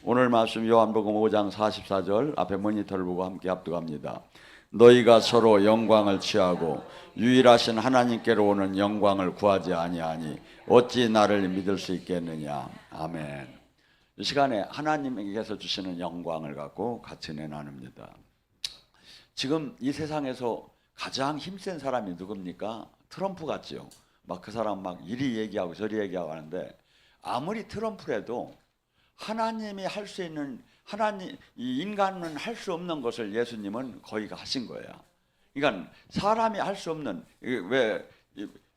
오늘 말씀 요한복음 5장 44절 앞에 모니터를 보고 함께 합독합니다. 너희가 서로 영광을 취하고 유일하신 하나님께로 오는 영광을 구하지 아니하니 어찌 나를 믿을 수 있겠느냐. 아멘. 이 시간에 하나님께서 주시는 영광을 갖고 같이 나눕니다. 지금 이 세상에서 가장 힘센 사람이 누굽니까? 트럼프 같죠. 막 그 사람 막 이리 얘기하고 저리 얘기하고 하는데, 아무리 트럼프라도 하나님이 할 수 있는, 이 인간은 할 수 없는 것을 예수님은 거의 하신 거예요. 그러니까 사람이 할 수 없는, 왜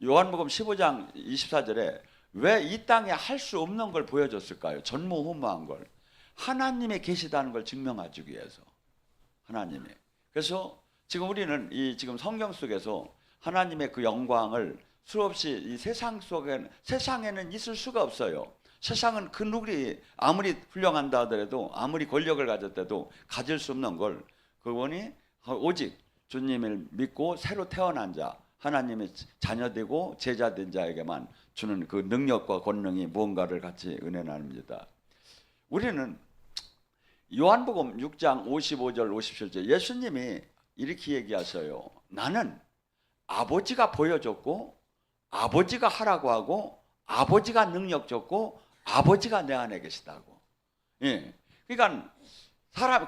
요한복음 15장 24절에 왜 이 땅에 할 수 없는 걸 보여줬을까요? 전무후무한 걸. 하나님이 계시다는 걸 증명하기 위해서. 하나님이. 그래서 지금 우리는 이 지금 성경 속에서 하나님의 그 영광을 수없이 이 세상에는 있을 수가 없어요. 세상은 그 누구리 아무리 훌륭한다 하더라도, 아무리 권력을 가졌대도 가질 수 없는 걸, 그분이 오직 주님을 믿고 새로 태어난 자, 하나님의 자녀되고 제자된 자에게만 주는 그 능력과 권능이 무언가를 같이 은혜 나눕니다. 우리는 요한복음 6장 55절 57절 예수님이 이렇게 얘기하셔요. 나는 아버지가 보여줬고 아버지가 하라고 하고 아버지가 능력 줬고 아버지가 내 안에 계시다고. 예. 그러니까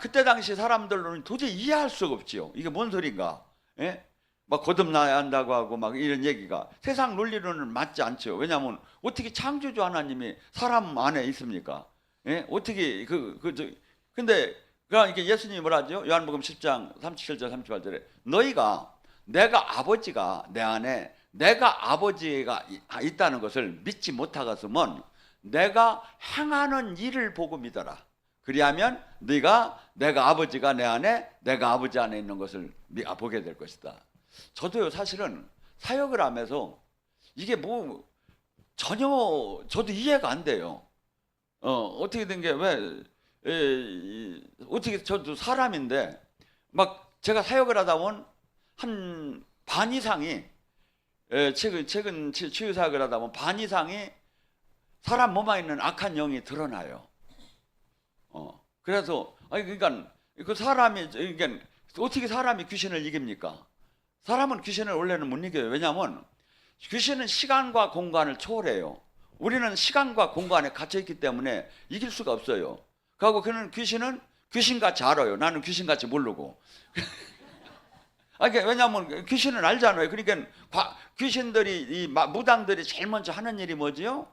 그때 당시 사람들로는 도저히 이해할 수가 없지요. 이게 뭔 소린가? 예? 막 거듭나야 한다고 하고 막 이런 얘기가 세상 논리로는 맞지 않죠. 왜냐하면 어떻게 창조주 하나님이 사람 안에 있습니까? 예? 어떻게 근데 그러니까 예수님이 뭐라죠? 요한복음 10장 37절 38절에 너희가 내가 아버지가 내 안에, 내가 아버지가 있다는 것을 믿지 못하겠으면 내가 행하는 일을 보고 믿어라. 그리하면 네가 내가 아버지가 내 안에, 내가 아버지 안에 있는 것을 보게 될 것이다. 저도요, 사실은 사역을 하면서 이게 뭐 전혀 저도 이해가 안 돼요. 어떻게 된 게 어떻게 저도 사람인데 막 제가 사역을 하다 보면 한 반 이상이 최근 치유사역을 하다 보면 반 이상이 사람 몸 안에 있는 악한 영이 드러나요. 그래서 그러니까 그 사람이, 그러니까 어떻게 사람이 귀신을 이깁니까? 사람은 귀신을 원래는 못 이겨요. 왜냐하면 귀신은 시간과 공간을 초월해요. 우리는 시간과 공간에 갇혀 있기 때문에 이길 수가 없어요. 그리고 그는 귀신은 귀신같이 알아요. 나는 귀신같이 모르고. 왜냐하면 귀신은 알잖아요. 그러니까 귀신들이, 이 무당들이 제일 먼저 하는 일이 뭐지요?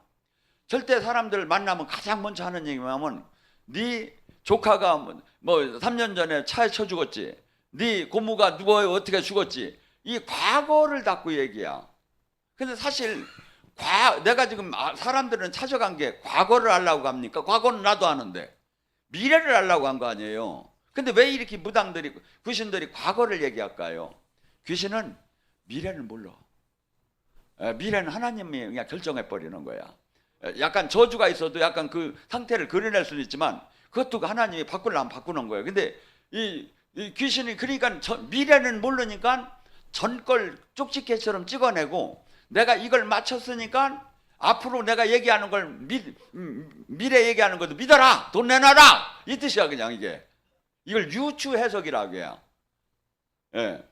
절대 사람들 만나면 가장 먼저 하는 얘기 뭐냐면, 네 조카가 뭐 3년 전에 차에 쳐 죽었지, 네 고모가 어떻게 죽었지, 이 과거를 닦고 얘기야. 근데 사실 내가 지금 사람들은 찾아간 게 과거를 알려고 합니까? 과거는 나도 아는데 미래를 알려고 한 거 아니에요. 근데 왜 이렇게 무당들이, 귀신들이 과거를 얘기할까요? 귀신은 미래를 몰라. 미래는 하나님이 그냥 결정해 버리는 거야. 약간 저주가 있어도 약간 그 상태를 그려낼 수는 있지만 그것도 하나님이 바꾸려면 바꾸는 거예요. 근데 이 귀신이, 그러니까 미래는 모르니까 전걸 쪽집게처럼 찍어내고, 내가 이걸 맞췄으니까 앞으로 내가 얘기하는 걸 미래 얘기하는 것도 믿어라, 돈 내놔라, 이 뜻이야. 그냥 이걸 유추 해석이라고 해요. 예.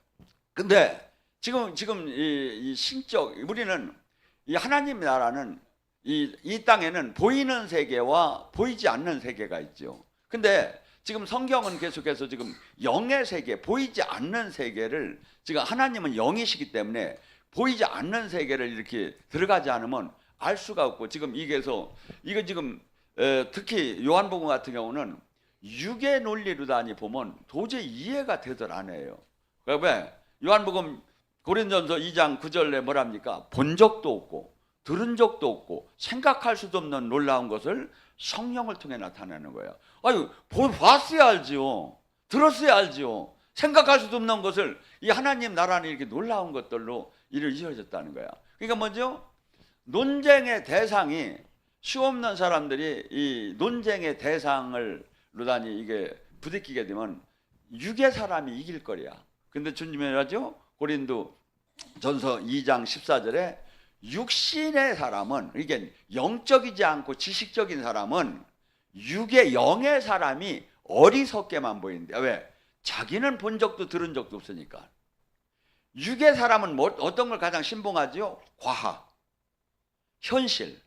근데 지금 이 신적, 우리는 이 하나님 나라는 이 땅에는 보이는 세계와 보이지 않는 세계가 있죠. 근데 지금 성경은 계속해서 지금 영의 세계, 보이지 않는 세계를, 지금 하나님은 영이시기 때문에 보이지 않는 세계를 이렇게 들어가지 않으면 알 수가 없고, 지금 이거 지금 특히 요한복음 같은 경우는 육의 논리로 다니 보면 도저히 이해가 되들 안 해요. 왜? 요한복음 고린도전서 2장 9절에 뭐랍니까? 본 적도 없고 들은 적도 없고 생각할 수도 없는 놀라운 것을 성령을 통해 나타내는 거예요. 봤어야 알지요. 들었어야 알지요. 생각할 수도 없는 것을 이 하나님 나라는 이렇게 놀라운 것들로 이루어졌다는 거야. 그러니까 뭐죠? 논쟁의 대상이, 수없는 사람들이 이 논쟁의 대상을 로다니 이게 부딪히게 되면 육의 사람이 이길 거야. 근데 주님이 하죠? 고린도 전서 2장 14절에 육신의 사람은, 이게 영적이지 않고 지식적인 사람은 육의 영의 사람이 어리석게만 보이는데 왜? 자기는 본 적도 들은 적도 없으니까. 육의 사람은 뭐, 어떤 걸 가장 신봉하지요? 과학, 현실,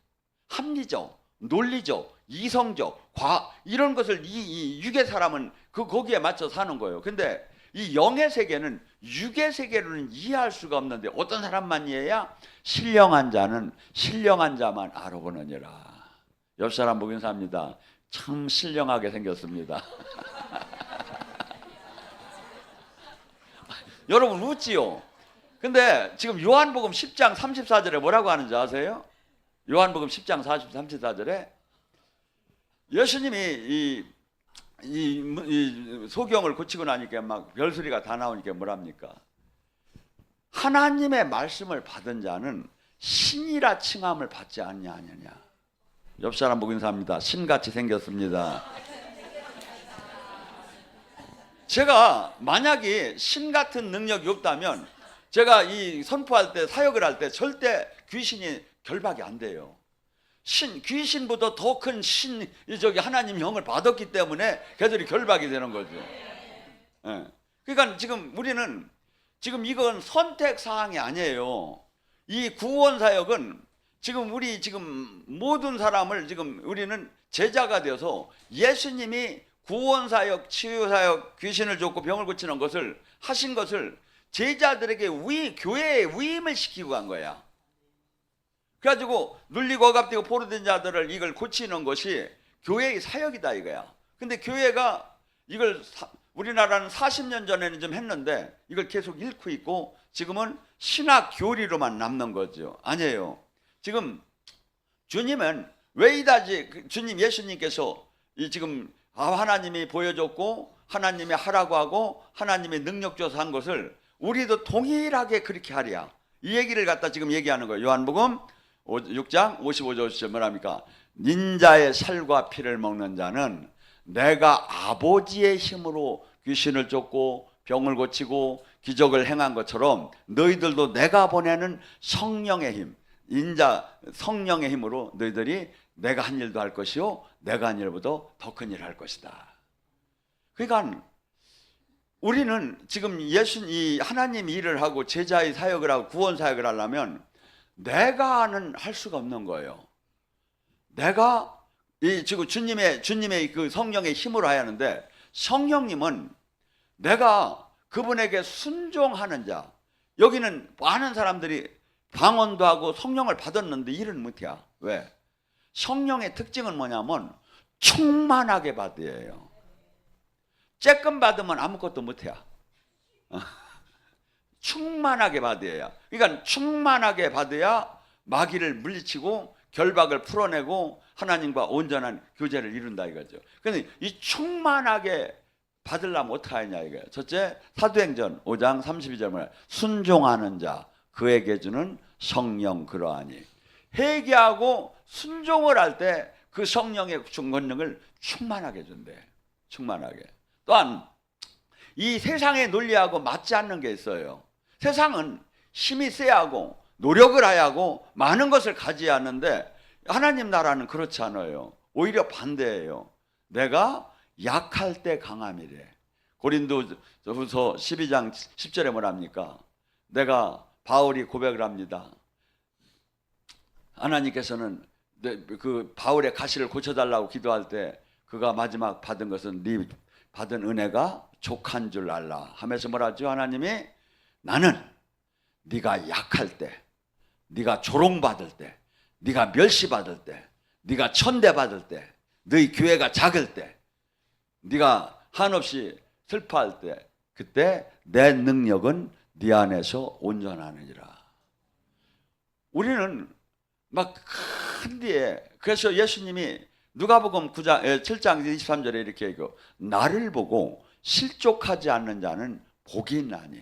합리적, 논리적, 이성적, 과학 이런 것을 이 육의 사람은 거기에 맞춰 사는 거예요. 근데 이 영의 세계는 육의 세계로는 이해할 수가 없는데 어떤 사람만 이해해야? 신령한 자는 신령한 자만 알아보느니라. 옆 사람 보긴 삽니다. 참 신령하게 생겼습니다. 여러분 웃지요? 근데 지금 요한복음 10장 34절에 뭐라고 하는지 아세요? 요한복음 10장 34절에 예수님이 이 소경을 고치고 나니까 막 별소리가 다 나오니까 뭐랍니까? 하나님의 말씀을 받은 자는 신이라 칭함을 받지 않냐느냐. 옆 사람 보긴 삽니다. 신같이 생겼습니다. 제가 만약에 신 같은 능력이 없다면 제가 이 선포할 때 사역을 할 때 절대 귀신이 결박이 안 돼요. 귀신보다 더 큰 저기 하나님 영을 받았기 때문에 걔들이 결박이 되는 거죠. 예. 그러니까 지금 우리는 지금 이건 선택 사항이 아니에요. 이 구원 사역은 지금 우리 지금 모든 사람을 지금 우리는 제자가 되어서 예수님이 구원 사역, 치유 사역, 귀신을 쫓고 병을 고치는 것을 하신 것을 제자들에게 교회에 위임을 시키고 간 거야. 그래가지고 눌리고 억압되고 포로된 자들을 이걸 고치는 것이 교회의 사역이다 이거야. 근데 교회가 이걸 우리나라는 40년 전에는 좀 했는데 이걸 계속 잃고 있고 지금은 신학 교리로만 남는 거죠. 아니에요. 지금 주님은 왜 이다지 주님 예수님께서 이 지금 하나님이 보여줬고 하나님이 하라고 하고 하나님이 능력 줘서 한 것을 우리도 동일하게 그렇게 하랴. 이 얘기를 갖다 지금 얘기하는 거예요. 요한복음 6장 55절 뭐랍니까? 닌자의 살과 피를 먹는 자는 내가 아버지의 힘으로 귀신을 쫓고 병을 고치고 기적을 행한 것처럼 너희들도 내가 보내는 성령의 힘, 성령의 힘으로 너희들이 내가 한 일도 할 것이요 내가 한 일보다 더 큰 일을 할 것이다. 그러니까 우리는 지금 이 하나님 일을 하고 제자의 사역을 하고 구원 사역을 하려면 내가는 할 수가 없는 거예요. 내가 지금 주님의 그 성령의 힘으로 해야 하는데 성령님은 내가 그분에게 순종하는 자. 여기는 많은 사람들이 방언도 하고 성령을 받았는데 일은 못해. 왜? 성령의 특징은 뭐냐면 충만하게 받으예요. 쬐끔 받으면 아무것도 못해. 충만하게 받아야. 그러니까 충만하게 받아야 마귀를 물리치고 결박을 풀어내고 하나님과 온전한 교제를 이룬다 이거죠. 그런데 이 충만하게 받으려면 어떻게 하냐 이거예요. 첫째, 사도행전 5장 32절 뭐야? 순종하는 자 그에게 주는 성령 그러하니. 회개하고 순종을 할 때 그 성령의 권능을 충만하게 준대. 충만하게. 또한 이 세상의 논리하고 맞지 않는 게 있어요. 세상은 힘이 세야 하고 노력을 해야 하고 많은 것을 가져야 하는데 하나님 나라는 그렇지 않아요. 오히려 반대예요. 내가 약할 때 강함이래. 고린도후서 12장 10절에 뭐랍니까? 내가 바울이 고백을 합니다. 하나님께서는 그 바울의 가시를 고쳐달라고 기도할 때 그가 마지막 받은 것은 네 받은 은혜가 족한 줄 알라 하면서 뭐라죠? 하나님이 나는 네가 약할 때, 네가 조롱받을 때, 네가 멸시받을 때, 네가 천대받을 때, 너희 교회가 작을 때, 네가 한없이 슬퍼할 때, 그때 내 능력은 네 안에서 온전하느니라. 우리는 막 큰 뒤에 그래서 예수님이 누가복음 7장 23절에 이렇게 얘기해요. 나를 보고 실족하지 않는 자는 복이 있나니.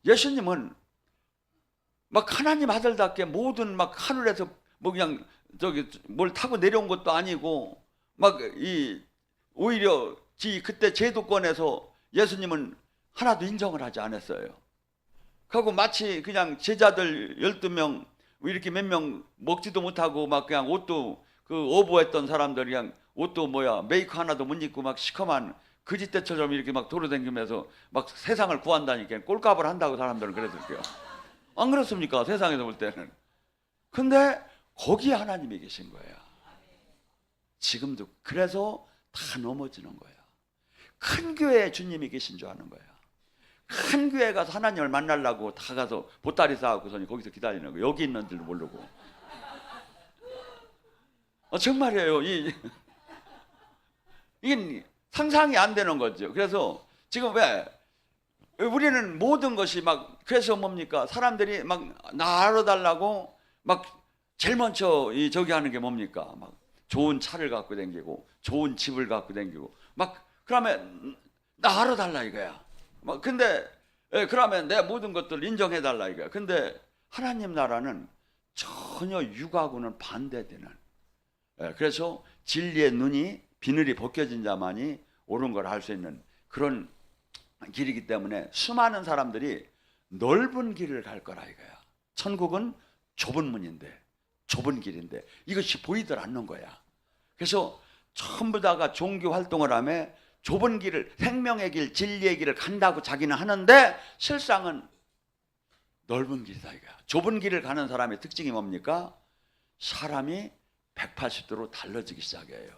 예수님은 막 하나님 아들답게 모든 막 하늘에서 뭐 그냥 저기 뭘 타고 내려온 것도 아니고 막 오히려 그때 제도권에서 예수님은 하나도 인정을 하지 않았어요. 그리고 마치 그냥 제자들 12명 이렇게 몇 명 먹지도 못하고 막 그냥 옷도 그 오버했던 사람들이 그냥 옷도 메이크 하나도 못 입고 막 시커먼 거짓대처럼 이렇게 막 돌아다니면서 막 세상을 구한다니까 꼴값을 한다고 사람들은 그랬을게요. 안 그렇습니까? 세상에서 볼 때는. 근데 거기에 하나님이 계신 거예요. 지금도. 그래서 다 넘어지는 거예요. 큰 교회에 주님이 계신 줄 아는 거예요. 큰 교회 가서 하나님을 만나려고 다 가서 보따리 싸갖고서 거기서 기다리는 거예요. 여기 있는 줄도 모르고. 정말이에요. 이게 상상이 안 되는 거죠. 그래서 지금 왜 우리는 모든 것이 막, 그래서 뭡니까? 사람들이 막 나 알아달라고 막 제일 먼저 저기 하는 게 뭡니까? 막 좋은 차를 갖고 다니고 좋은 집을 갖고 다니고 막 그러면 나 알아달라 이거야. 막 근데 그러면 내 모든 것들 인정해달라 이거야. 근데 하나님 나라는 전혀 육하고는 반대되는. 그래서 진리의 눈이 비늘이 벗겨진 자만이 옳은 걸 알 수 있는 그런 길이기 때문에 수많은 사람들이 넓은 길을 갈 거라 이거야. 천국은 좁은 문인데, 좁은 길인데 이것이 보이들 않는 거야. 그래서 전부 다가 종교 활동을 하며 좁은 길을, 생명의 길, 진리의 길을 간다고 자기는 하는데 실상은 넓은 길이다 이거야. 좁은 길을 가는 사람의 특징이 뭡니까? 사람이 180도로 달라지기 시작해요.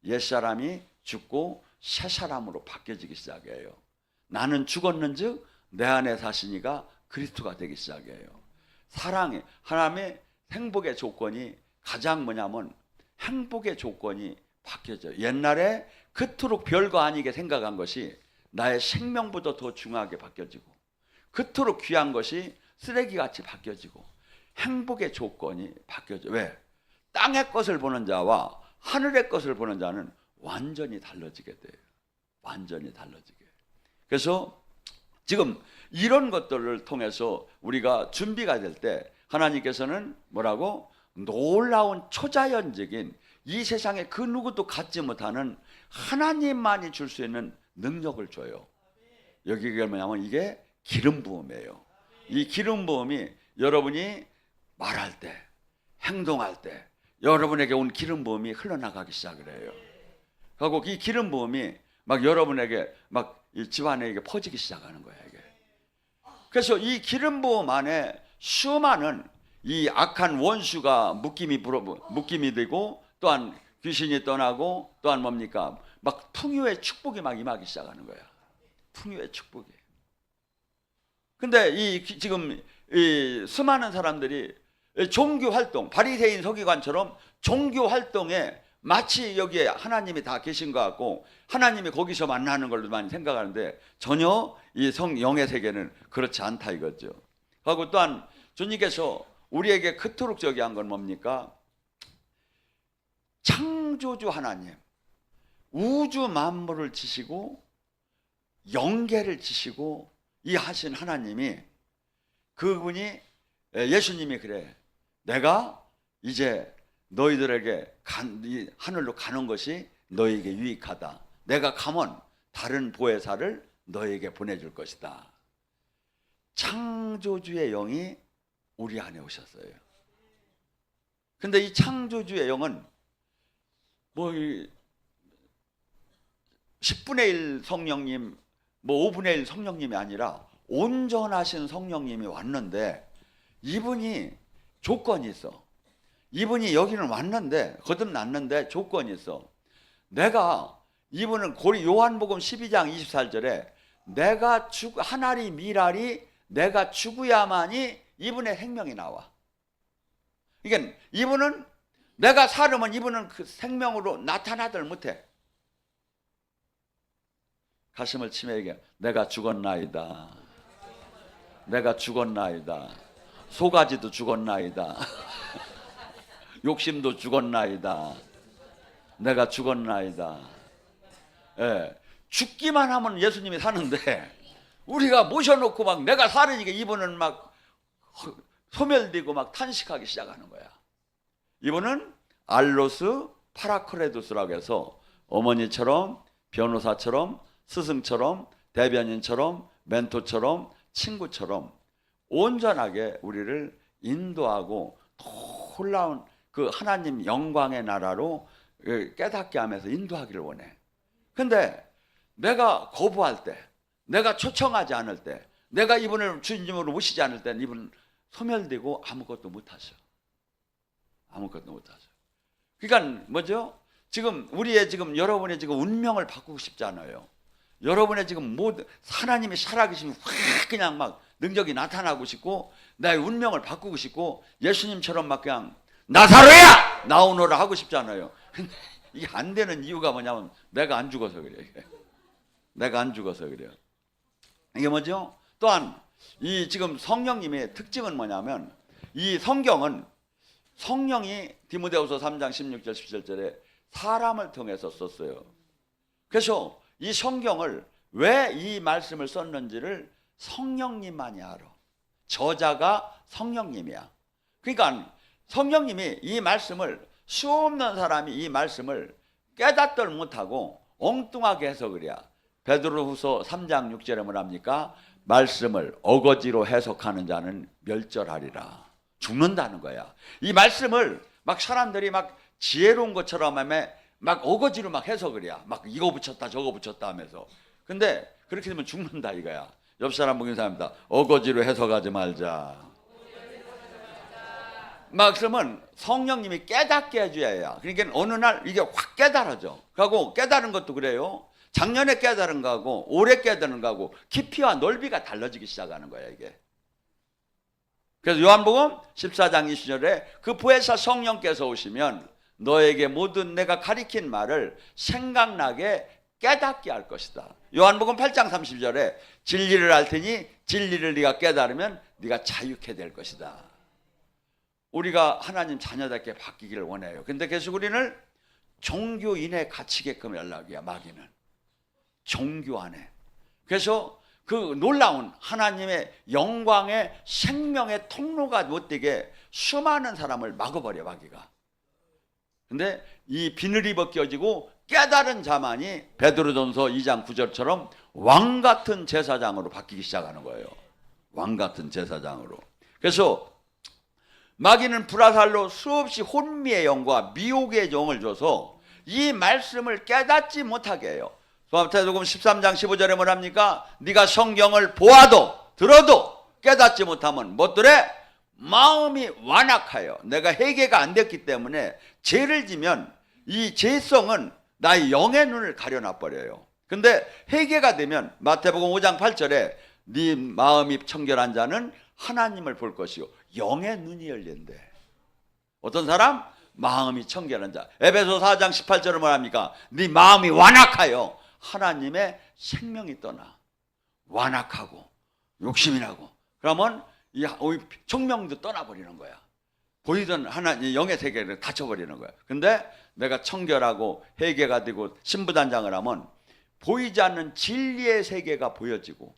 옛사람이 죽고 새 사람으로 바뀌어지기 시작해요. 나는 죽었는즉 내 안에 사시니가 그리스도가 되기 시작해요. 사랑이, 하나님의 행복의 조건이 가장 뭐냐면 행복의 조건이 바뀌어져요. 옛날에 그토록 별거 아니게 생각한 것이 나의 생명보다 더 중요하게 바뀌어지고, 그토록 귀한 것이 쓰레기같이 바뀌어지고, 행복의 조건이 바뀌어져. 왜? 땅의 것을 보는 자와 하늘의 것을 보는 자는 완전히 달라지게 돼요. 완전히 달라지게. 그래서 지금 이런 것들을 통해서 우리가 준비가 될 때 하나님께서는 뭐라고? 놀라운 초자연적인 이 세상에 그 누구도 갖지 못하는 하나님만이 줄 수 있는 능력을 줘요. 여기가 뭐냐면 이게 기름 부음이에요. 이 기름 부음이 여러분이 말할 때, 행동할 때 여러분에게 온 기름 부음이 흘러나가기 시작을 해요. 그리고 이 기름 부음이 막 여러분에게 막 이 집안에게 퍼지기 시작하는 거예요. 이게. 그래서 이 기름 부음 안에 수많은 이 악한 원수가 묶임이 되고, 또한 귀신이 떠나고, 또한 뭡니까? 막 풍요의 축복이 막 임하기 시작하는 거야. 풍요의 축복이. 근데 지금 이 수많은 사람들이 종교 활동, 바리새인 서기관처럼 종교 활동에 마치 여기에 하나님이 다 계신 것 같고 하나님이 거기서 만나는 걸로 많이 생각하는데 전혀 이 영의 세계는 그렇지 않다 이거죠. 하고 또한 주님께서 우리에게 그토록 저기 한 건 뭡니까? 창조주 하나님, 우주 만물을 지시고 영계를 지시고 이 하신 하나님이, 그분이, 예수님이 그래, 내가 이제 너희들에게 하늘로 가는 것이 너희에게 유익하다. 내가 가면 다른 보혜사를 너희에게 보내줄 것이다. 창조주의 영이 우리 안에 오셨어요. 근데 이 창조주의 영은 뭐 10분의 1 성령님, 뭐 5분의 1 성령님이 아니라 온전하신 성령님이 왔는데, 이분이 조건이 있어. 이분이 여기는 왔는데, 거듭났는데 조건이 있어. 이분은 요한복음 12장 24절에 내가 하나리 미랄이 내가 죽어야만이 이분의 생명이 나와. 그러니까 이분은 내가 살으면 이분은 그 생명으로 나타나들 못해. 가슴을 치며 얘기해. 내가 죽었나이다. 내가 죽었나이다. 소가지도 죽었나이다. 욕심도 죽었나이다. 내가 죽었나이다. 예, 죽기만 하면 예수님이 사는데 우리가 모셔놓고 막 내가 살으니까 이분은 막 소멸되고 막 탄식하기 시작하는 거야. 이분은 알로스 파라크레두스라고 해서 어머니처럼, 변호사처럼, 스승처럼, 대변인처럼, 멘토처럼, 친구처럼 온전하게 우리를 인도하고 놀라운 그 하나님 영광의 나라로 깨닫게 하면서 인도하기를 원해. 근데 내가 거부할 때, 내가 초청하지 않을 때, 내가 이분을 주님으로 모시지 않을 때는 이분은 소멸되고 아무것도 못하셔. 아무것도 못하셔. 그러니까 뭐죠? 지금 우리의 지금 여러분의 지금 운명을 바꾸고 싶지 않아요. 여러분의 지금 모든 하나님이 살아계시면 확 그냥 막 능력이 나타나고 싶고 나의 운명을 바꾸고 싶고 예수님처럼 막 그냥 나사로야 나오너라 하고 싶지 않아요. 근데 이게 안 되는 이유가 뭐냐면 내가 안 죽어서 그래요. 내가 안 죽어서 그래요. 이게 뭐죠? 또한 이 지금 성령님의 특징은 뭐냐면 이 성경은 성령이 디모데후서 3장 16절 17절에 사람을 통해서 썼어요. 그래서 이 성경을 왜 이 말씀을 썼는지를 성령님만이 알아. 저자가 성령님이야. 그러니까 성령님이 이 말씀을 수없는 사람이 이 말씀을 깨닫들 못하고 엉뚱하게 해석을 해야. 베드로후서 3장 6절에 뭐랍니까? 말씀을 어거지로 해석하는 자는 멸절하리라. 죽는다는 거야. 이 말씀을 막 사람들이 막 지혜로운 것처럼 막 어거지로 막 해석을 해야. 막 이거 붙였다 저거 붙였다 하면서. 근데 그렇게 되면 죽는다 이거야. 옆 사람 보긴 사람입니다. 어거지로 해석하지 말자. 말씀은 성령님이 깨닫게 해줘야 해요. 그러니까 어느 날 이게 확 깨달아져. 그리고 깨달은 것도 그래요. 작년에 깨달은 거하고 올해 깨달은 거하고 깊이와 넓이가 달라지기 시작하는 거야 이게. 그래서 요한복음 14장 20절에 그 보혜사 성령께서 오시면 너에게 모든 내가 가리킨 말을 생각나게 깨닫게 할 것이다. 요한복음 8장 30절에 진리를 알 테니 진리를 네가 깨달으면 네가 자유케 될 것이다. 우리가 하나님 자녀답게 바뀌기를 원해요. 근데 계속 우리는 종교인에 갇히게끔 연락이야. 마귀는 종교 안에. 그래서 그 놀라운 하나님의 영광의 생명의 통로가 못되게 수많은 사람을 막아버려 마귀가. 근데 이 비늘이 벗겨지고 깨달은 자만이 베드로전서 2장 9절처럼 왕같은 제사장으로 바뀌기 시작하는 거예요. 왕같은 제사장으로. 그래서 마귀는 불화살로 수없이 혼미의 영과 미혹의 영을 줘서 이 말씀을 깨닫지 못하게 해요. 마태복음 13장 15절에 뭐랍니까? 네가 성경을 보아도 들어도 깨닫지 못하면 뭐더래? 마음이 완악하여. 내가 회개가 안 됐기 때문에 죄를 지면 이 죄성은 나의 영의 눈을 가려놔 버려요. 근데 회개가 되면 마태복음 5장 8절에 네 마음이 청결한 자는 하나님을 볼 것이요 영의 눈이 열린대. 어떤 사람? 마음이 청결한 자. 에베소 4장 18절은 뭐랍니까? 네 마음이 완악하여 하나님의 생명이 떠나. 완악하고 욕심이 나고 그러면 이 청명도 떠나버리는 거야. 보이던 하나님 영의 세계를 닫혀버리는 거야. 근데 내가 청결하고 회개가 되고 신부단장을 하면 보이지 않는 진리의 세계가 보여지고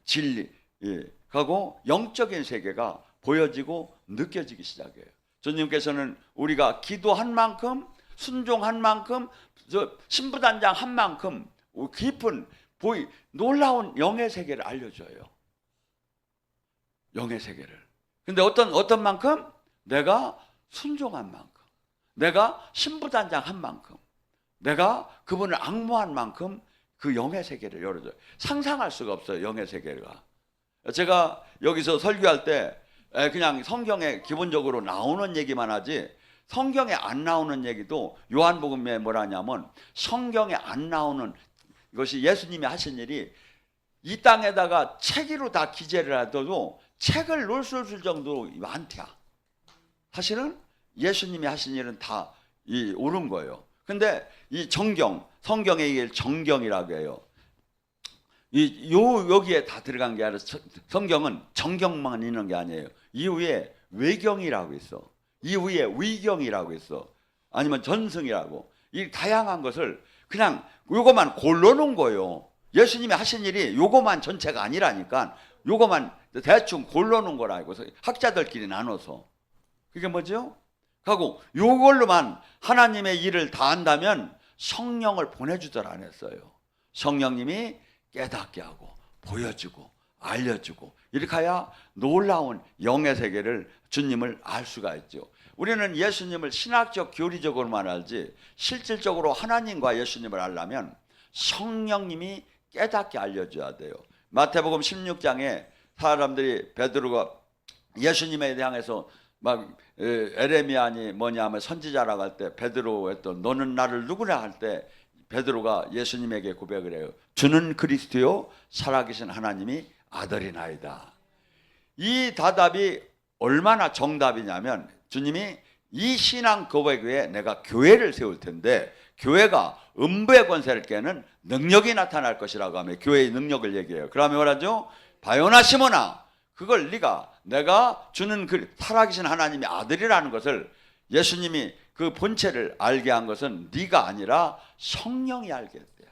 진리 하고 영적인 세계가 보여지고 느껴지기 시작해요. 주님께서는 우리가 기도한 만큼 순종한 만큼 신부단장 한 만큼 깊은 놀라운 영의 세계를 알려줘요. 영의 세계를. 근데 어떤 만큼? 내가 순종한 만큼, 내가 신부단장 한 만큼, 내가 그분을 앙모한 만큼 그 영의 세계를 열어줘요. 상상할 수가 없어요. 영의 세계가. 제가 여기서 설교할 때 그냥 성경에 기본적으로 나오는 얘기만 하지 성경에 안 나오는 얘기도 요한복음에 뭐라 하냐면 성경에 안 나오는 이것이 예수님이 하신 일이 이 땅에다가 책으로 다 기재를 해도 책을 놓을 수 없을 정도로 많대요. 사실은 예수님이 하신 일은 다 옳은 거예요. 근데 이 성경에 이게 정경이라고 해요. 여기에 다 들어간 게 아니라 성경은 정경만 있는 게 아니에요. 이후에 외경이라고 있어. 이후에 위경이라고 있어. 아니면 전승이라고. 이 다양한 것을 그냥 요거만 골라놓은 거예요. 예수님이 하신 일이 요거만 전체가 아니라니까 요거만 대충 골라놓은 거라고 해서 학자들끼리 나눠서. 그게 뭐죠? 하고 요걸로만 하나님의 일을 다 한다면 성령을 보내주더라 안 했어요. 성령님이 깨닫게 하고 보여주고 알려주고 이렇게 해야 놀라운 영의 세계를 주님을 알 수가 있죠. 우리는 예수님을 신학적 교리적으로만 알지 실질적으로 하나님과 예수님을 알려면 성령님이 깨닫게 알려줘야 돼요. 마태복음 16장에 사람들이 베드로가 예수님에 대해서 막 에레미야니 뭐냐 하면 선지자라고 할 때 베드로 했던 너는 나를 누구냐 할 때 베드로가 예수님에게 고백을 해요. 주는 그리스도요 살아계신 하나님이 아들이나이다. 이 대답이 얼마나 정답이냐면 주님이 이 신앙 고백 외에 내가 교회를 세울 텐데 교회가 음부의 권세를 깨는 능력이 나타날 것이라고 하며 교회의 능력을 얘기해요. 그러면 뭐라죠? 바요나 시모나 그걸 내가 주는 그 살아계신 하나님의 아들이라는 것을 예수님이 그 본체를 알게 한 것은 네가 아니라 성령이 알게 했대요.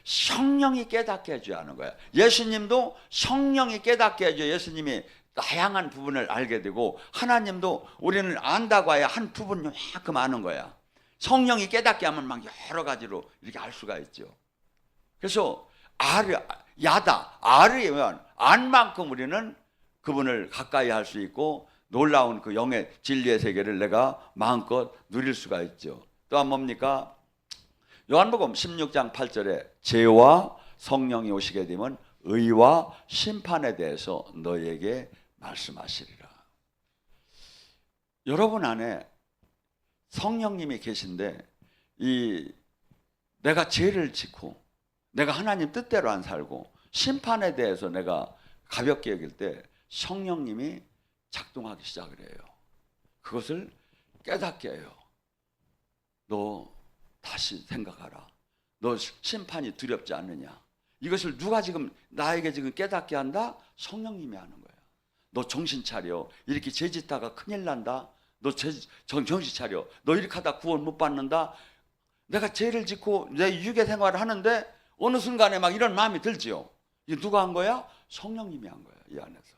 성령이 깨닫게 해줘야 하는 거야. 예수님도 성령이 깨닫게 해줘야 예수님이 다양한 부분을 알게 되고 하나님도 우리는 안다고 해야 한 부분만큼 아는 거야. 성령이 깨닫게 하면 막 여러 가지로 이렇게 알 수가 있죠. 그래서 알이면 안만큼 우리는 그분을 가까이 할 수 있고 놀라운 그 영의 진리의 세계를 내가 마음껏 누릴 수가 있죠. 또한 뭡니까? 요한복음 16장 8절에 죄와 성령이 오시게 되면 의와 심판에 대해서 너희에게 말씀하시리라. 여러분 안에 성령님이 계신데 내가 죄를 짓고 내가 하나님 뜻대로 안 살고 심판에 대해서 내가 가볍게 여길 때 성령님이 작동하기 시작을 해요. 그것을 깨닫게 해요. 너 다시 생각하라. 너 심판이 두렵지 않느냐. 이것을 누가 지금 나에게 지금 깨닫게 한다? 성령님이 하는 거야. 너 정신 차려. 이렇게 죄 짓다가 큰일 난다. 너 정신 차려. 너 이렇게 하다 구원 못 받는다. 내가 죄를 짓고 내 유괴 생활을 하는데 어느 순간에 막 이런 마음이 들지요. 이게 누가 한 거야? 성령님이 한 거야. 이 안에서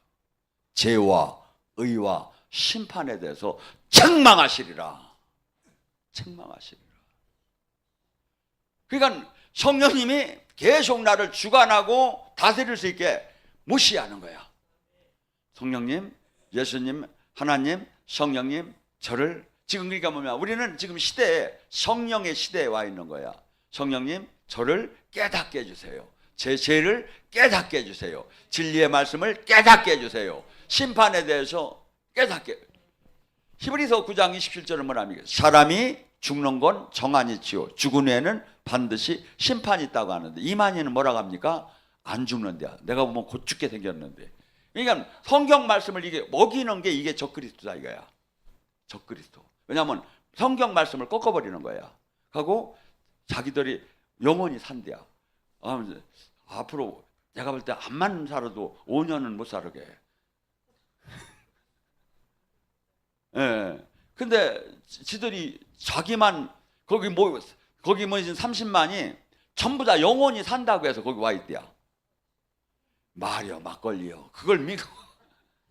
죄와 의와 심판에 대해서 책망하시리라. 책망하시리라. 그러니까 성령님이 계속 나를 주관하고 다스릴 수 있게 무시하는 거야. 성령님, 예수님, 하나님, 성령님, 저를 지금 그러니까 뭐냐? 우리는 지금 시대에 성령의 시대에 와 있는 거야. 성령님, 저를 깨닫게 해주세요. 제 죄를 깨닫게 해주세요. 진리의 말씀을 깨닫게 해주세요. 심판에 대해서 깨닫게. 히브리서 9장 27절은 뭐랍니까? 사람이 죽는 건 정한이지요. 죽은 후에는 반드시 심판이 있다고 하는데 이만희는 뭐라고 합니까? 안 죽는데. 내가 보면 곧 죽게 생겼는데. 그러니까 성경 말씀을 이게 먹이는 게 이게 적그리스도다 이거야. 적그리스도. 왜냐하면 성경 말씀을 꺾어버리는 거야. 하고 자기들이 영원히 산대야. 앞으로 내가 볼 때 암만 살아도 5년은 못 살게. 예. 근데 지들이 자기만 거기 모이신 30만이 전부 다 영원히 산다고 해서 거기 와 있대야. 말이요, 막걸리요. 그걸 믿고.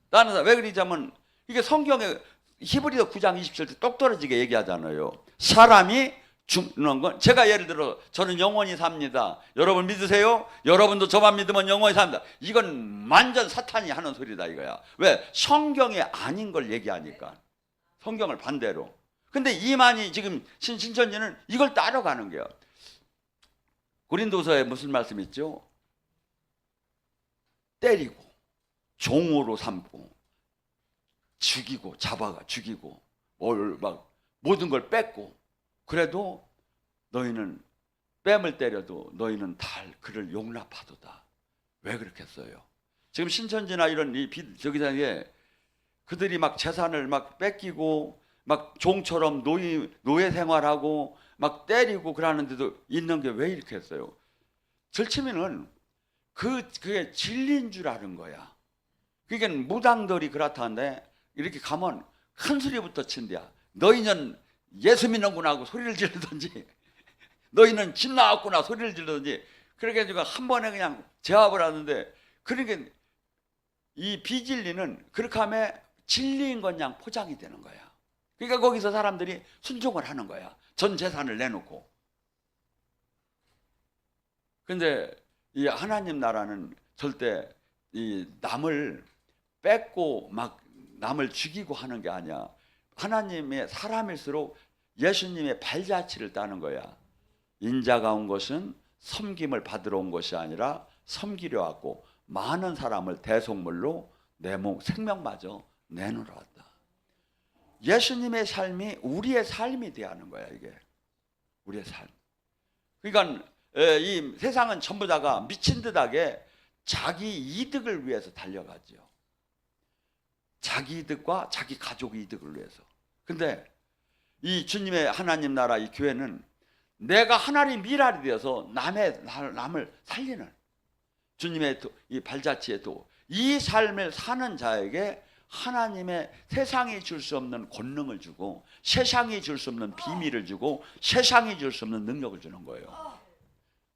나는 왜 그러자면 이게 성경에 히브리서 9장 27절 똑 떨어지게 얘기하잖아요. 사람이 죽는 건 제가 예를 들어 저는 영원히 삽니다. 여러분 믿으세요? 여러분도 저만 믿으면 영원히 삽니다. 이건 완전 사탄이 하는 소리다 이거야. 왜? 성경에 아닌 걸 얘기하니까. 성경을 반대로. 근데 이만희 지금 신천지는 이걸 따라가는 거야. 고린도서에 무슨 말씀 있죠? 때리고 종으로 삼고 죽이고 잡아가 죽이고 막 모든 걸 뺏고 그래도 너희는 뺨을 때려도 너희는 다 그를 용납하도다. 왜 그렇게 했어요? 지금 신천지나 이런 저기에 그들이 막 재산을 막 뺏기고 막 종처럼 노예 생활하고 막 때리고 그러는데도 있는 게 왜 이렇게 했어요? 절치면은 그게 진리인 줄 아는 거야. 그게 무당들이 그렇다는데 이렇게 가면 큰 소리부터 친대야. 너희는 예수 믿는구나 하고 소리를 지르든지 너희는 집 나왔구나 소리를 지르든지 그렇게 해가지고 한 번에 그냥 제압을 하는데 그러니까 이 비진리는 그렇게 하면 진리인 건 그냥 포장이 되는 거야. 그러니까 거기서 사람들이 순종을 하는 거야. 전 재산을 내놓고. 근데 이 하나님 나라는 절대 이 남을 뺏고 막 남을 죽이고 하는 게 아니야. 하나님의 사람일수록 예수님의 발자취를 따는 거야. 인자가 온 것은 섬김을 받으러 온 것이 아니라 섬기려 왔고 많은 사람을 대속물로 내 생명마저 내놓으러 왔다. 예수님의 삶이 우리의 삶이 돼야 하는 거야. 이게 우리의 삶. 그러니까 이 세상은 전부 다가 미친 듯하게 자기 이득을 위해서 달려가죠. 자기 이득과 자기 가족 이득을 위해서. 근데 이 주님의 하나님 나라 이 교회는 내가 하나님 미랄이 되어서 남을 살리는 주님의 이 발자취의 도, 이 삶을 사는 자에게 하나님의 세상이 줄 수 없는 권능을 주고 세상이 줄 수 없는 비밀을 주고 세상이 줄 수 없는 능력을 주는 거예요.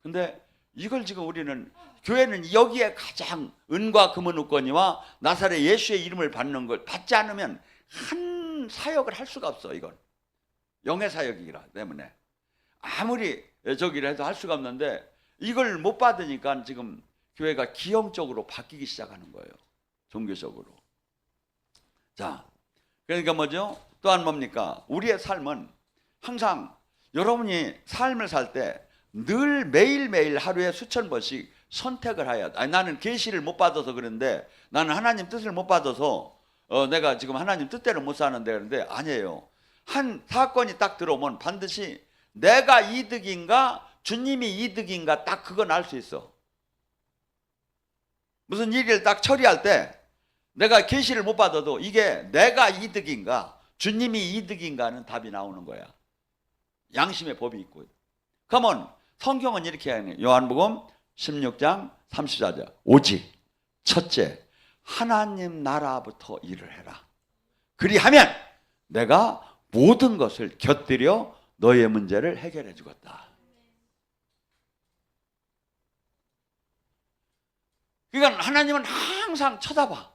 근데 이걸 지금 우리는 교회는 여기에 가장 은과 금은 없거니와 나사렛 예수의 이름을 받는 걸 받지 않으면 한 사역을 할 수가 없어. 이건 영의 사역이기 때문에 아무리 저기를 해도 할 수가 없는데 이걸 못 받으니까 지금 교회가 기형적으로 바뀌기 시작하는 거예요. 종교적으로. 자, 그러니까 뭐죠? 또한 뭡니까? 우리의 삶은 항상 여러분이 삶을 살 때 늘 매일매일 하루에 수천 번씩 선택을 해야 돼. 나는 계시를 못 받아서 그런데 나는 하나님 뜻을 못 받아서 내가 지금 하나님 뜻대로 못 사는데 그런데 아니에요. 한 사건이 딱 들어오면 반드시 내가 이득인가 주님이 이득인가 딱 그건 알 수 있어. 무슨 일을 딱 처리할 때 내가 계시를 못 받아도 이게 내가 이득인가 주님이 이득인가는 답이 나오는 거야. 양심의 법이 있고. 그러면 성경은 이렇게 하네. 요한복음 16장 34절. 오직 첫째 하나님 나라부터 일을 해라. 그리하면 내가 모든 것을 곁들여 너의 문제를 해결해 주겠다. 그러니까 하나님은 항상 쳐다봐.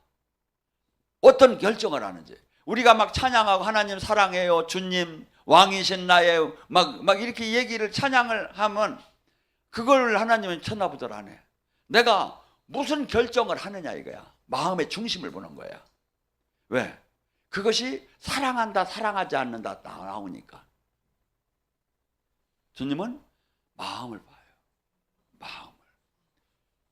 어떤 결정을 하는지. 우리가 막 찬양하고 하나님 사랑해요. 주님 왕이신 나의 막 이렇게 얘기를 찬양을 하면 그걸 하나님은 쳐다보질 않아. 내가 무슨 결정을 하느냐 이거야. 마음의 중심을 보는 거야. 왜? 그것이 사랑한다 사랑하지 않는다 딱 나오니까. 주님은 마음을 봐요. 마음을.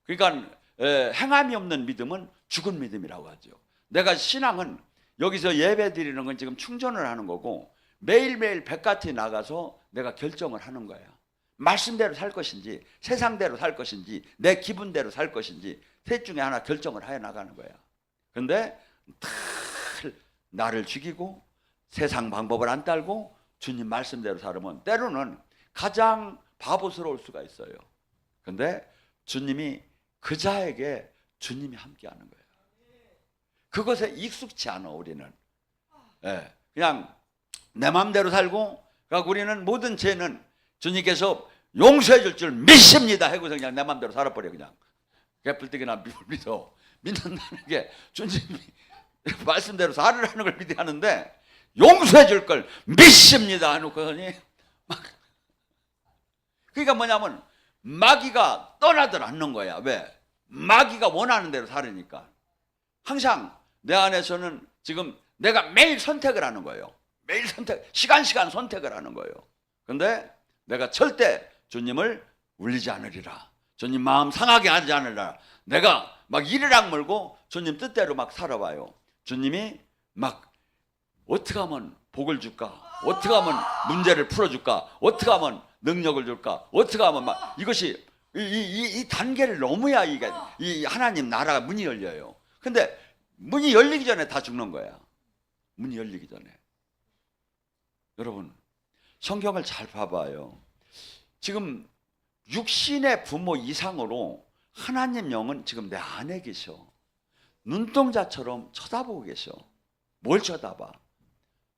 그러니까 행함이 없는 믿음은 죽은 믿음이라고 하죠. 내가 신앙은 여기서 예배 드리는 건 지금 충전을 하는 거고 매일매일 백같이 나가서 내가 결정을 하는 거야. 말씀대로 살 것인지 세상대로 살 것인지 내 기분대로 살 것인지 셋 중에 하나 결정을 해 나가는 거야. 그런데 나를 죽이고 세상 방법을 안 따르고 주님 말씀대로 살으면 때로는 가장 바보스러울 수가 있어요. 그런데 주님이 그 자에게 주님이 함께하는 거예요. 그것에 익숙치 않아 우리는. 그냥 내 마음대로 살고 그러니까 우리는 모든 죄는 주님께서 용서해 줄 줄 믿습니다 하고서 그냥 내 마음대로 살아버려. 그냥 개뿔뜨기나 믿어. 믿는다는 게 주님이 말씀대로 살으라는 걸 믿어야 하는데 용서해 줄 걸 믿습니다 하놓고서니 막 그러니까 뭐냐면 마귀가 떠나들 않는 거야. 왜? 마귀가 원하는 대로 살으니까. 항상 내 안에서는 지금 내가 매일 선택을 하는 거예요. 매일 시간 선택을 하는 거예요. 근데 내가 절대 주님을 울리지 않으리라. 주님 마음 상하게 하지 않으리라. 내가 막 이를 악물고 주님 뜻대로 막 살아봐요. 주님이 막 어떻게 하면 복을 줄까? 어떻게 하면 문제를 풀어줄까? 어떻게 하면 능력을 줄까? 어떻게 하면 막 이것이 이 단계를 넘어야 이게 이 하나님 나라가 문이 열려요. 근데 문이 열리기 전에 다 죽는 거야. 문이 열리기 전에. 여러분 성경을 잘 봐봐요. 지금 육신의 부모 이상으로 하나님 영은 지금 내 안에 계셔. 눈동자처럼 쳐다보고 계셔. 뭘 쳐다봐?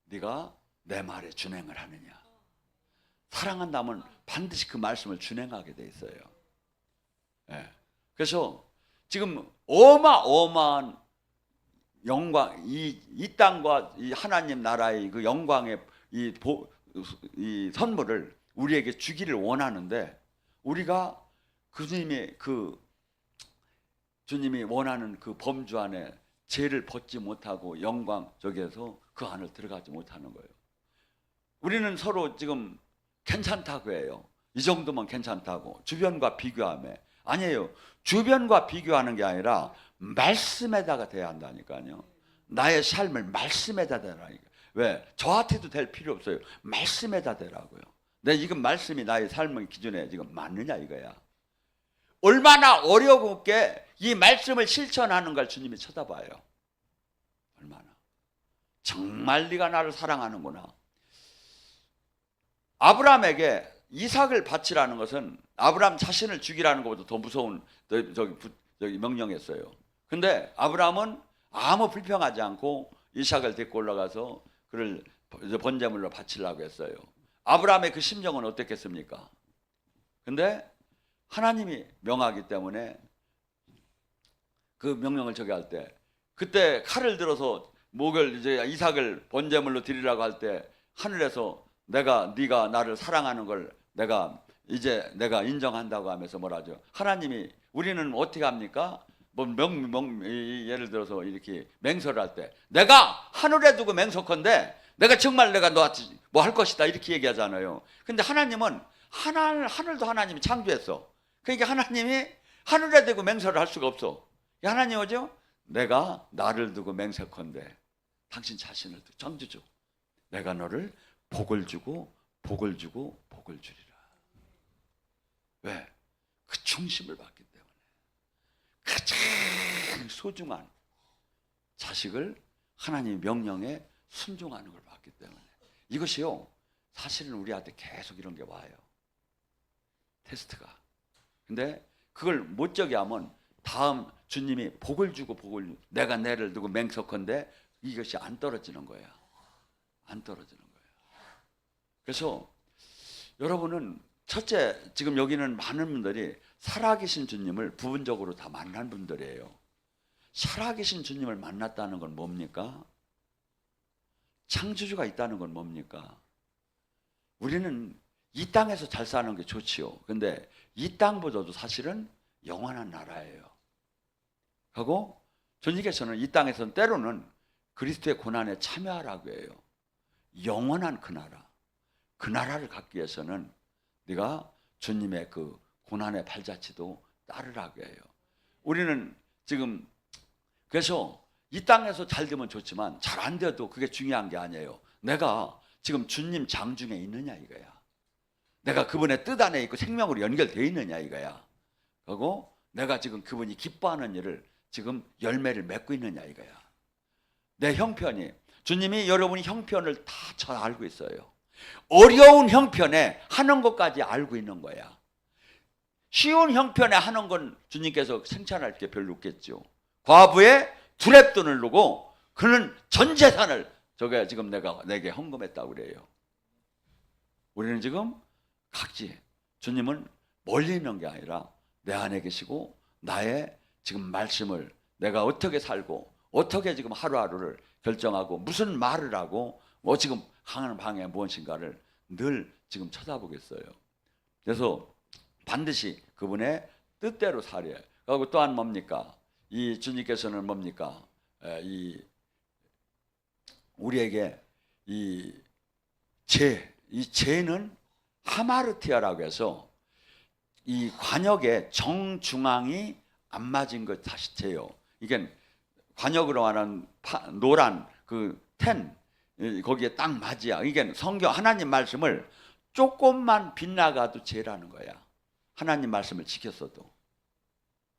네가 내 말에 준행을 하느냐. 사랑한다면 반드시 그 말씀을 준행하게 돼 있어요. 그래서 지금 어마어마한 영광, 이 땅과 이 하나님 나라의 그 영광의 이 선물을 우리에게 주기를 원하는데 우리가 주님이 원하는 그 범주 안에 죄를 벗지 못하고 영광 저기에서 그 안을 들어가지 못하는 거예요. 우리는 서로 지금 괜찮다고 해요. 이 정도면 괜찮다고. 주변과 비교하며. 아니에요. 주변과 비교하는 게 아니라 말씀에다가 돼야 한다니까요. 나의 삶을 말씀에다 대라니까. 왜? 저한테도 될 필요 없어요. 말씀에다 대라고요. 이건 말씀이 나의 삶의 기준에 지금 맞느냐 이거야. 얼마나 어렵게 이 말씀을 실천하는 걸 주님이 쳐다봐요. 얼마나. 정말 네가 나를 사랑하는구나. 아브라함에게 이삭을 바치라는 것은 아브라함 자신을 죽이라는 것보다 더 무서운 명령했어요. 근데 아브라함은 아무 불평하지 않고 이삭을 데리고 올라가서 그를 번제물로 바치려고 했어요. 아브라함의 그 심정은 어땠겠습니까? 근데 하나님이 명하기 때문에 그 명령을 저기 할 때, 그때 칼을 들어서 목을 이제 이삭을 번제물로 드리라고 할 때 하늘에서 네가 나를 사랑하는 걸 내가 인정한다고 하면서 뭐라죠? 하나님이 우리는 어떻게 합니까? 예를 들어서 이렇게 맹세를 할 때 내가 하늘에 두고 맹세컨대 내가 정말 내가 너한테 뭐 할 것이다 이렇게 얘기하잖아요. 근데 하나님은 하늘도 하나님이 창조했어. 그러니까 하나님이 하늘에 두고 맹세를 할 수가 없어. 하나님 뭐죠? 내가 나를 두고 맹세컨대 당신 자신을 두고 창조주 내가 너를 복을 주고 복을 주고 복을 주리라. 왜? 그 중심을 받기 때문에. 가장 소중한 자식을 하나님의 명령에 순종하는 걸 받기 때문에. 이것이요 사실은 우리한테 계속 이런 게 와요. 테스트가. 근데 그걸 못 저기 하면 다음 주님이 복을 주고 내가 내를 두고 맹세컨대 이것이 안 떨어지는 거야. 안 떨어지는 거야. 그래서 여러분은 첫째, 지금 여기는 많은 분들이 살아계신 주님을 부분적으로 다 만난 분들이에요. 살아계신 주님을 만났다는 건 뭡니까? 창조주가 있다는 건 뭡니까? 우리는 이 땅에서 잘 사는 게 좋지요. 근데 이 땅보다도 사실은 영원한 나라예요. 하고 주님께서는 이 땅에서는 때로는 그리스도의 고난에 참여하라고 해요. 영원한 그 나라. 그 나라를 갖기 위해서는 네가 주님의 그 고난의 발자취도 따르라고 해요. 우리는 지금 그래서 이 땅에서 잘 되면 좋지만 잘 안 돼도 그게 중요한 게 아니에요. 내가 지금 주님 장 중에 있느냐 이거야. 내가 그분의 뜻 안에 있고 생명으로 연결되어 있느냐 이거야. 그리고 내가 지금 그분이 기뻐하는 일을 지금 열매를 맺고 있느냐 이거야. 내 형편이 주님이 여러분이 형편을 다 잘 알고 있어요. 어려운 형편에 하는 것까지 알고 있는 거야. 쉬운 형편에 하는 건 주님께서 생찬할 게 별로 없겠죠. 과부의 두렙돈을 누고 그는 전 재산을 저게 지금 내게 헌금했다고 그래요. 우리는 지금 각지 주님은 멀리 있는 게 아니라 내 안에 계시고 나의 지금 말씀을 내가 어떻게 살고 어떻게 지금 하루하루를 결정하고 무슨 말을 하고 뭐 지금 하는 방향 무엇인가를 늘 지금 쳐다보겠어요. 그래서 반드시 그분의 뜻대로 살아야. 그리고 또한 뭡니까? 이 주님께서는 뭡니까? 우리에게 이 죄는 하마르티아라고 해서 이 관역의 정중앙이 안 맞은 것 다시 죄요. 이게 관역으로 말하는 노란 그 거기에 딱 맞이야. 이게 성경 하나님 말씀을 조금만 빗나가도 죄라는 거야. 하나님 말씀을 지켰어도.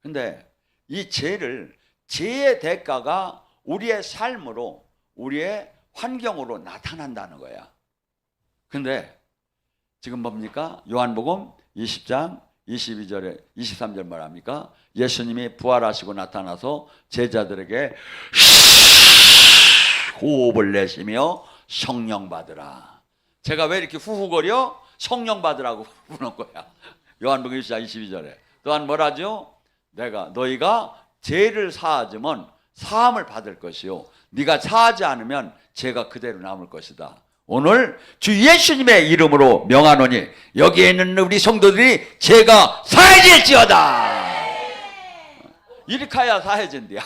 근데 이 죄의 대가가 우리의 삶으로 우리의 환경으로 나타난다는 거야. 근데 지금 뭡니까? 요한복음 20장 22절에 23절 말합니까? 예수님이 부활하시고 나타나서 제자들에게 호흡을 내쉬며 성령 받으라. 제가 왜 이렇게 후후거려? 성령 받으라고 부르는 거야. 요한복음 20장 22절에. 또한 뭐라죠? 너희가 죄를 사하지면 사함을 받을 것이요 네가 사하지 않으면 죄가 그대로 남을 것이다. 오늘 주 예수님의 이름으로 명하노니 여기에 있는 우리 성도들이 죄가 사해질지어다. 이렇게 해야 사해진대야.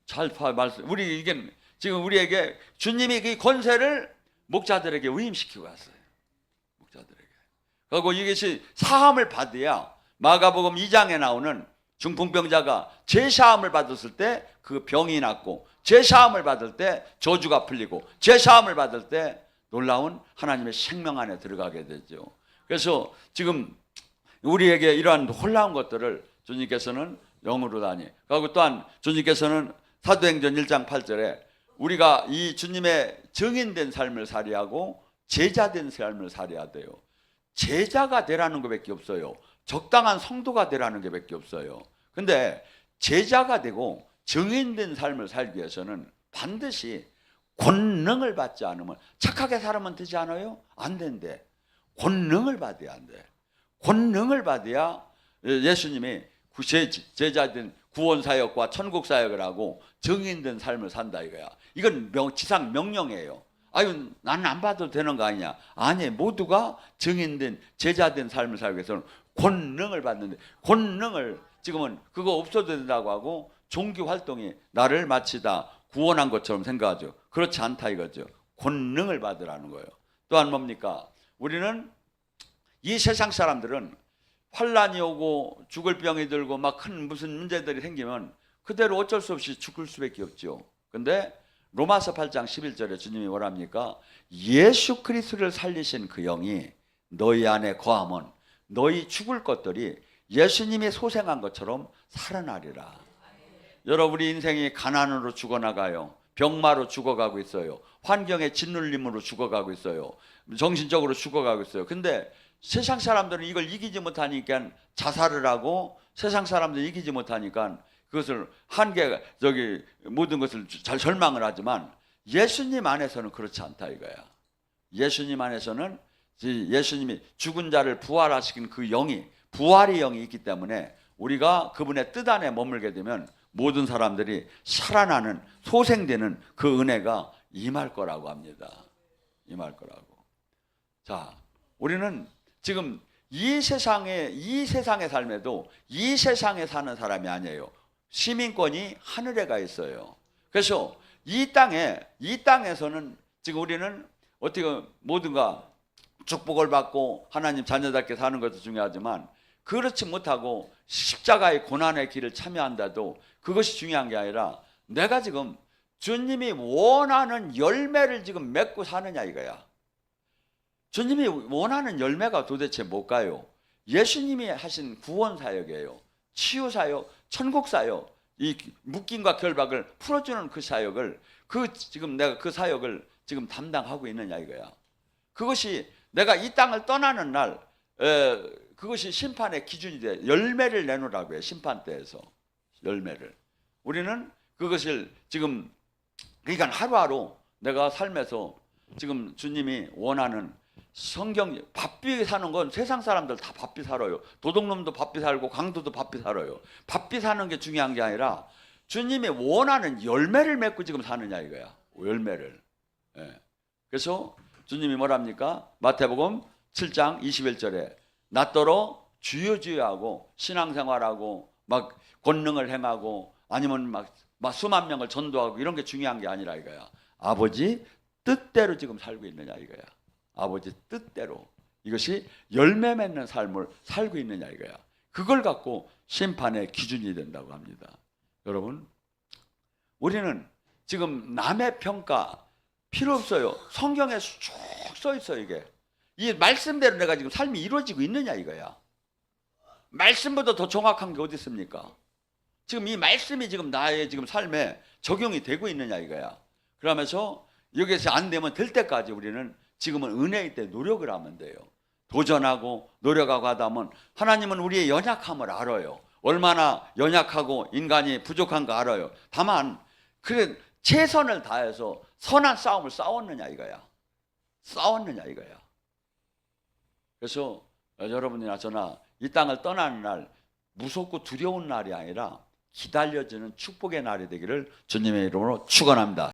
잘 말씀. 우리 이게 지금 우리에게 주님이 그 권세를 목자들에게 위임시키고 갔어요. 목자들에게. 그리고 이것이 사함을 받아야 마가복음 2장에 나오는 중풍병자가 제사함을 받았을 때 그 병이 낫고, 제사함을 받을 때 저주가 풀리고, 제사함을 받을 때 놀라운 하나님의 생명 안에 들어가게 되죠. 그래서 지금 우리에게 이러한 놀라운 것들을 주님께서는 영으로 다니. 그리고 또한 주님께서는 사도행전 1장 8절에 우리가 이 주님의 증인된 삶을 살이하고 제자된 삶을 살이해야 돼요. 제자가 되라는 것밖에 없어요. 적당한 성도가 되라는 것밖에 없어요. 근데 제자가 되고 증인된 삶을 살기 위해서는 반드시 권능을 받지 않으면, 착하게 살면 되지 않아요? 안 된대. 권능을 받아야 안 돼. 권능을 받아야 예수님이 제자된 구원사역과 천국사역을 하고 증인된 삶을 산다 이거야. 이건 지상 명령이에요. 아유, 나는 안 받아도 되는 거 아니냐? 아니, 모두가 증인된 제자된 삶을 살기 위해서는 권능을 받는데, 권능을 지금은 그거 없어도 된다고 하고 종교 활동이 나를 마치 다 구원한 것처럼 생각하죠. 그렇지 않다 이거죠. 권능을 받으라는 거예요. 또한 뭡니까? 우리는 이 세상 사람들은 환란이 오고 죽을 병이 들고 막 큰 무슨 문제들이 생기면 그대로 어쩔 수 없이 죽을 수밖에 없죠. 근데 로마서 8장 11절에 주님이 뭐랍니까? 예수 그리스도를 살리신 그 영이 너희 안에 거하면 너희 죽을 것들이 예수님이 소생한 것처럼 살아나리라. 여러분, 우리 인생이 가난으로 죽어나가요. 병마로 죽어가고 있어요. 환경의 짓눌림으로 죽어가고 있어요. 정신적으로 죽어가고 있어요. 근데 세상 사람들은 이걸 이기지 못하니까 자살을 하고, 세상 사람들이 이기지 못하니까 그것을 모든 것을 잘 절망을 하지만 예수님 안에서는 그렇지 않다 이거야. 예수님 안에서는 예수님이 죽은 자를 부활하시킨 그 영이, 부활의 영이 있기 때문에 우리가 그분의 뜻 안에 머물게 되면 모든 사람들이 살아나는, 소생되는 그 은혜가 임할 거라고 합니다. 임할 거라고. 자, 우리는 지금 이 세상의 삶에도 이 세상에 사는 사람이 아니에요. 시민권이 하늘에 가 있어요. 그래서 이 땅에서는 지금 우리는 어떻게 모두가 축복을 받고 하나님 자녀답게 사는 것도 중요하지만, 그렇지 못하고 십자가의 고난의 길을 참여한다도 그것이 중요한 게 아니라 내가 지금 주님이 원하는 열매를 지금 맺고 사느냐 이거야. 주님이 원하는 열매가 도대체 뭘까요? 예수님이 하신 구원사역이에요. 치유사역, 천국사역, 이 묶임과 결박을 풀어주는 그 사역을, 지금 내가 그 사역을 지금 담당하고 있느냐 이거야. 그것이 내가 이 땅을 떠나는 날, 그것이 심판의 기준이 돼. 열매를 내놓으라고 해요. 심판대에서 열매를. 우리는 그것을 지금, 그러니까 하루하루 내가 삶에서 지금 주님이 원하는 성경, 바삐 사는 건 세상 사람들 다 바삐 살아요. 도둑놈도 바삐 살고 강도도 바삐 살아요. 바삐 사는 게 중요한 게 아니라 주님이 원하는 열매를 맺고 지금 사느냐 이거야. 열매를. 예. 그래서 주님이 뭐랍니까? 마태복음 7장 21절에 나더러 주여 주여 하고 신앙생활하고 막 권능을 행하고 아니면 막 수만 명을 전도하고 이런 게 중요한 게 아니라 이거야. 아버지 뜻대로 지금 살고 있느냐 이거야. 아버지 뜻대로. 이것이 열매 맺는 삶을 살고 있느냐 이거야. 그걸 갖고 심판의 기준이 된다고 합니다. 여러분, 우리는 지금 남의 평가 필요 없어요. 성경에 쭉 써 있어 이게. 이 말씀대로 내가 지금 삶이 이루어지고 있느냐 이거야. 말씀보다 더 정확한 게 어디 있습니까? 지금 이 말씀이 지금 나의 지금 삶에 적용이 되고 있느냐 이거야. 그러면서 여기서 안 되면 될 때까지 우리는 지금은 은혜일 때 노력을 하면 돼요. 도전하고 노력하고 하다 보면 하나님은 우리의 연약함을 알아요. 얼마나 연약하고 인간이 부족한 거 알아요. 다만 그래 최선을 다해서 선한 싸움을 싸웠느냐 이거야. 싸웠느냐 이거야. 그래서 여러분이나 저나 이 땅을 떠나는 날 무섭고 두려운 날이 아니라 기다려지는 축복의 날이 되기를 주님의 이름으로 축원합니다.